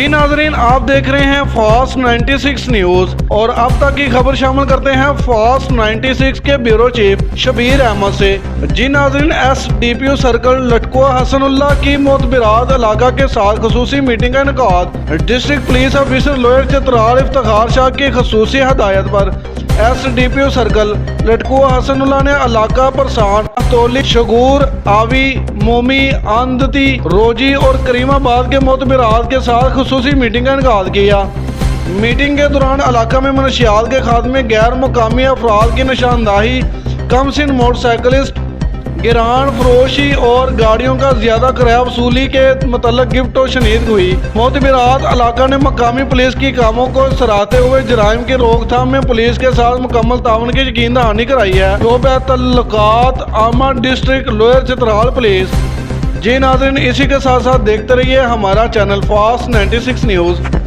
जी नाजरीन, आप देख रहे हैं फास्ट 96 न्यूज और अब तक की खबर शामिल करते हैं फास्ट 96 के ब्यूरो चीफ शबीर अहमद से। जी नाजरीन, SDPO सर्कल लटकुआ हसनुल्लाह की मोतबिरात इलाका के साथ खसूसी मीटिंग का इनेकाद। District police officer lower Chitral Iftikhar Shah की खसूसी हदायत पर SDPO सर्कल लटकुआ हसनुल्लाह ने इलाका परसान, तोली, शगूर, आवी, मोमी, आंदती, रोजी और करीमाबाद के मोतबिरात के साथ खसूसी मीटिंग का इनेकाद किया। मीटिंग के दौरान इलाका में मनशियात के खात्मे, गैर मुकामी अफराद की निशानदाही, कम सिन मोटरसाइकिलिस्ट, गिरान फरोशी और गाड़ियों का ज्यादा किराया वसूली के मतलब गिफ्ट और शनीद हुई। मोतबिरात इलाका ने मकामी पुलिस की कामों को सराहते हुए जराइम की रोकथाम में पुलिस के साथ मुकम्मल ताउन की यकीन दहानी कराई है। शोबे तल्लुकात आमा डिस्ट्रिक्ट लोअर चित्राल पुलिस। जी नाज़रीन, इसी के साथ साथ देखते रहिए हमारा चैनल फास्ट 96 न्यूज़।